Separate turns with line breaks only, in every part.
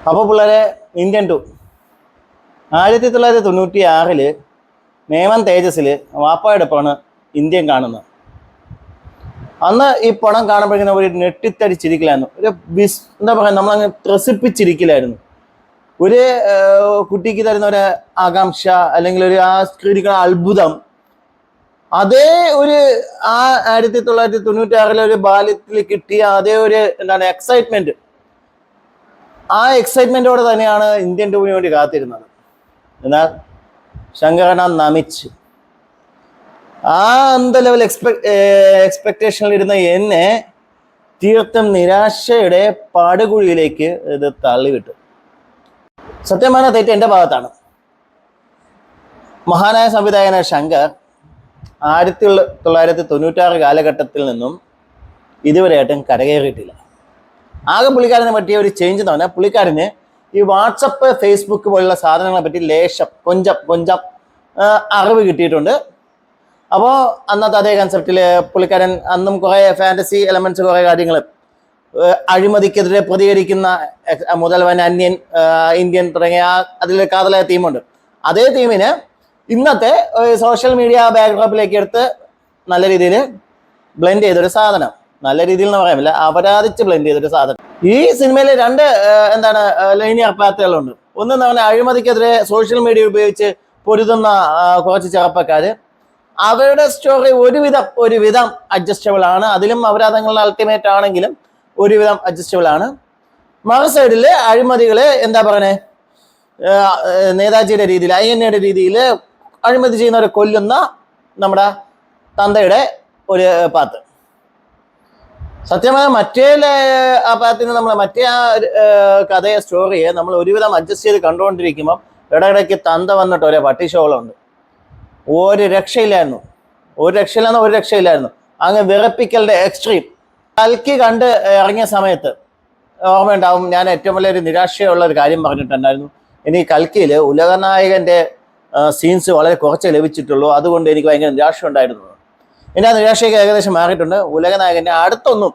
അപ്പോൾ പിള്ളേരെ ഇന്ത്യൻ 2 1996 നേമൻ തേജസ്സിൽ വാപ്പായോടൊപ്പമാണ് ഇന്ത്യൻ കാണുന്നത്. അന്ന് ഈ പടം കാണുമ്പോഴേക്കും ഒരു നെട്ടിത്തടിച്ചിരിക്കലായിരുന്നു, ഒരു എന്താ പറയുക, നമ്മളങ്ങ് ത്രസിപ്പിച്ചിരിക്കലായിരുന്നു. ഒരു കുട്ടിക്ക് തരുന്ന ഒരു ആകാംക്ഷ അല്ലെങ്കിൽ ഒരു ആ സ്ക്രീനിക്കുന്ന അത്ഭുതം, അതേ ഒരു 1996 ഒരു ബാല്യത്തിൽ കിട്ടിയ അതേ ഒരു എന്താണ് എക്സൈറ്റ്മെന്റ്, ആ എക്സൈറ്റ്മെന്റോടെ തന്നെയാണ് ഇന്ത്യൻ 2 വേണ്ടി കാത്തിരുന്നത്. എന്നാൽ ശങ്കരന നമിച്ച് ആ അന്ത ലെവൽ എക്സ്പെക്ടേഷനിലിരുന്ന എന്നെ തീർത്തും നിരാശയുടെ പാടുകുഴിയിലേക്ക് ഇത് തള്ളിവിട്ടു. സത്യമായ തെറ്റ് എൻ്റെ ഭാഗത്താണ്. മഹാനായ സംവിധായകനായ ശങ്കർ 1996 കാലഘട്ടത്തിൽ നിന്നും ഇതുവരെയായിട്ടും കരകയറിയിട്ടില്ല. ആകെ പുള്ളിക്കാരനെ പറ്റിയ ഒരു ചേഞ്ച് എന്ന് പറഞ്ഞാൽ പുള്ളിക്കാരന് ഈ വാട്സപ്പ്, ഫേസ്ബുക്ക് പോലുള്ള സാധനങ്ങളെ പറ്റി കൊഞ്ചം അറിവ് കിട്ടിയിട്ടുണ്ട്. അപ്പോൾ അന്നത്തെ അതേ കൺസെപ്റ്റിൽ പുള്ളിക്കാരൻ അന്നും കുറേ ഫാൻറ്റസി എലമെന്റ്സ്, കുറേ കാര്യങ്ങൾ, അഴിമതിക്കെതിരെ പ്രതികരിക്കുന്ന മുതൽവൻ, അന്യൻ, ഇന്ത്യൻ തുടങ്ങിയ അതിൽ കാതലായ തീമുണ്ട്. അതേ തീമിന് ഇന്നത്തെ സോഷ്യൽ മീഡിയ ബാക്ക്ഡ്രോപ്പിലേക്ക് എടുത്ത് നല്ല രീതിയിൽ ബ്ലെൻഡ് ചെയ്തൊരു സാധനം, നല്ല രീതിയിൽ എന്ന് പറയാമില്ല, അപരാധിച്ച് ബ്ലെൻഡ് ചെയ്തൊരു സാധനം. ഈ സിനിമയിൽ രണ്ട് ലൈനിയർ പാത്തുകളുണ്ട്. ഒന്നെന്ന് പറഞ്ഞാൽ അഴിമതിക്കെതിരെ സോഷ്യൽ മീഡിയ ഉപയോഗിച്ച് പൊരുതുന്ന കുറച്ച് ചെറുപ്പക്കാർ, അവരുടെ സ്റ്റോറി ഒരുവിധം അഡ്ജസ്റ്റബിൾ ആണ്. അതിലും അപരാധങ്ങളുടെ അൾട്ടിമേറ്റ് ആണെങ്കിലും ഒരുവിധം അഡ്ജസ്റ്റബിൾ ആണ്. മറു സൈഡിൽ അഴിമതികള് എന്താ പറയണേ, നേതാജിയുടെ രീതിയിൽ, അയ്യന്നയുടെ രീതിയിൽ അഴിമതി ചെയ്യുന്നവരെ കൊല്ലുന്ന നമ്മുടെ തന്തയുടെ ഒരു പാത്ത്. സത്യമായ മറ്റേ ആ പാത്തിന് നമ്മൾ മറ്റേ ആ കഥയെ, സ്റ്റോറിയെ നമ്മൾ ഒരുവിധം അഡ്ജസ്റ്റ് ചെയ്ത് കണ്ടുകൊണ്ടിരിക്കുമ്പം ഇടയ്ക്കിടയ്ക്ക് തന്ത വന്നിട്ട് ഒരേ പട്ടി ഷോകളുണ്ട്. ഒരു രക്ഷയില്ലായിരുന്നു. അങ്ങ് വിറപ്പിക്കലിന്റെ എക്സ്ട്രീം. കൽക്കി കണ്ട് ഇറങ്ങിയ സമയത്ത് ഓർമ്മയുണ്ടാവും, ഞാൻ ഏറ്റവും വലിയൊരു നിരാശയുള്ള ഒരു കാര്യം പറഞ്ഞിട്ടുണ്ടായിരുന്നു. ഇനി കൽക്കിയിൽ ഉലകനായകന്റെ സീൻസ് വളരെ കുറച്ചേ ലഭിച്ചിട്ടുള്ളൂ, അതുകൊണ്ട് എനിക്ക് ഭയങ്കര നിരാശ ഉണ്ടായിരുന്നു. എൻ്റെ ആ നിരാശയൊക്കെ ഏകദേശം മാറിയിട്ടുണ്ട്. ഉലകനായകൻ്റെ അടുത്തൊന്നും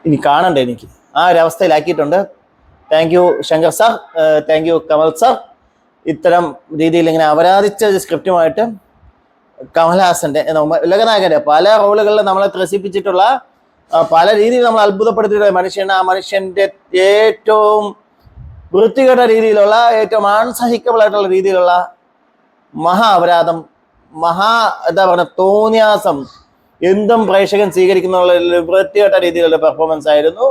ഇനി കാണണ്ടേ എനിക്ക്, ആ ഒരവസ്ഥയിലാക്കിയിട്ടുണ്ട്. Thank you Shankar sir, thank you Kamal sir. ഇത്തരം രീതിയിൽ ഇങ്ങനെ അപരാധിച്ച സ്ക്രിപ്റ്റുമായിട്ട് കമൽഹാസൻ്റെ ഉലകനായകൻ്റെ പല റോളുകളിൽ നമ്മളെ ത്രസിപ്പിച്ചിട്ടുള്ള, പല രീതിയിൽ നമ്മൾ അത്ഭുതപ്പെടുത്തിയിട്ടുള്ള മനുഷ്യനാണ്. ആ മനുഷ്യൻ്റെ ഏറ്റവും വൃത്തികെട്ട രീതിയിലുള്ള, ഏറ്റവും അൺസഹിക്കബിൾ ആയിട്ടുള്ള രീതിയിലുള്ള അപരാധം, എന്താ പറയുക, തോന്നിയാസം, എന്തും പ്രേക്ഷകൻ സ്വീകരിക്കുന്ന വൃത്തികെട്ട രീതിയിലുള്ള പെർഫോമൻസ് ആയിരുന്നു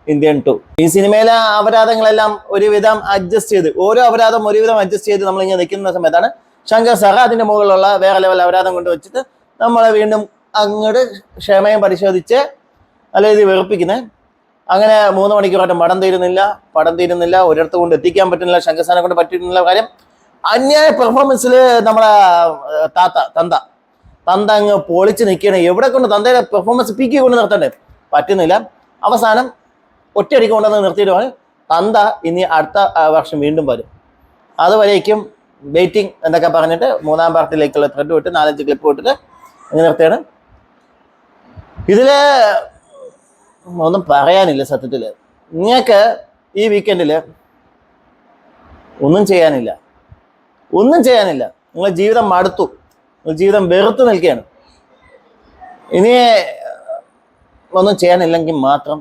ഇന്ത്യൻ 2. ഈ സിനിമയിലെ അപരാധങ്ങളെല്ലാം ഒരുവിധം അഡ്ജസ്റ്റ് ചെയ്ത്, ഓരോ അപരാധം ഒരുവിധം അഡ്ജസ്റ്റ് ചെയ്ത് നമ്മളിങ്ങനെ നിൽക്കുന്ന സമയത്താണ് ശങ്കർ സാർ അതിൻ്റെ മുകളിലുള്ള വേറെ ലെവൽ അപരാധം കൊണ്ട് വെച്ചിട്ട് നമ്മളെ വീണ്ടും അങ്ങോട്ട് ക്ഷമയും പരിശോധിച്ച് നല്ല രീതിയിൽ വെറുപ്പിക്കുന്നത്. അങ്ങനെ 3 മണിക്കൂറായിട്ട് പടം തീരുന്നില്ല, ഒരിടത്ത് കൊണ്ട് എത്തിക്കാൻ പറ്റുന്നില്ല, ശങ്കർ സാറിനെ കൊണ്ട് പറ്റുന്നില്ല. കാര്യം അന്യായ പെർഫോമൻസിൽ നമ്മളെ തന്ത അങ്ങ് പൊളിച്ച് നിൽക്കുകയാണ്. എവിടെ കൊണ്ട് തന്തയുടെ പെർഫോമൻസ് പീക്കി കൊണ്ട് നിർത്തണ്ടേ, പറ്റുന്നില്ല. അവസാനം ഒറ്റയടിക്ക് കൊണ്ടുവന്ന് നിർത്തിയിട്ടാണ് തന്ത ഇനി അടുത്ത വർഷം വീണ്ടും വരും, അതുവരേക്കും വെയിറ്റിംഗ് എന്നൊക്കെ പറഞ്ഞിട്ട് 3-ാം പാർട്ടിലേക്കുള്ള ത്രെഡ് വിട്ട് 4-5 ക്ലിപ്പ് വിട്ടിട്ട് അങ്ങ് നിർത്തിയാണ്. ഇതില് ഒന്നും പറയാനില്ല. സത്യത്തിൽ നിങ്ങൾക്ക് ഈ വീക്കെൻഡിൽ ഒന്നും ചെയ്യാനില്ല. നിങ്ങളുടെ ജീവിതം മടുത്തു, ജീവിതം വെറുത്ത് നിൽക്കുകയാണ്. ഇനി ഒന്നും ചെയ്യാനില്ലെങ്കിൽ മാത്രം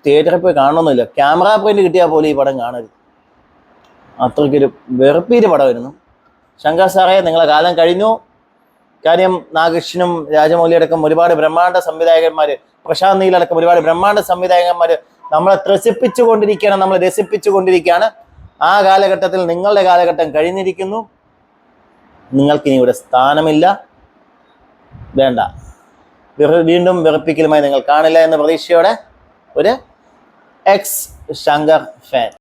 തിയേറ്ററിൽ പോയി കാണണമെന്നില്ല. ക്യാമറ പോയിന്റ് കിട്ടിയാൽ പോലും ഈ പടം കാണരുത്. അത്രയ്ക്കൊരു വെറുപ്പീര് പടമായിരുന്നു. ശങ്കർ സാറേ, നിങ്ങളെ കാലം കഴിഞ്ഞു. കാര്യം നാഗകൃഷ്ണനും രാജമൗലി അടക്കം ഒരുപാട് ബ്രഹ്മാണ്ഡ സംവിധായകന്മാർ, പ്രശാന്ത് നീലടക്കം ഒരുപാട് ബ്രഹ്മാണ്ഡ സംവിധായകന്മാർ നമ്മളെ ത്രസിപ്പിച്ചുകൊണ്ടിരിക്കുകയാണ്, നമ്മളെ രസിപ്പിച്ചുകൊണ്ടിരിക്കുകയാണ്. ആ കാലഘട്ടത്തിൽ നിങ്ങളുടെ കാലഘട്ടം കഴിഞ്ഞിരിക്കുന്നു. നിങ്ങൾക്കിനി ഇവിടെ സ്ഥാനമില്ല, വേണ്ട. വീണ്ടും വെറുപ്പിക്കലുമായി നിങ്ങൾ കാണില്ല എന്ന പ്രതീക്ഷയോടെ ഒരു എക്സ് ശങ്കർ ഫാൻ.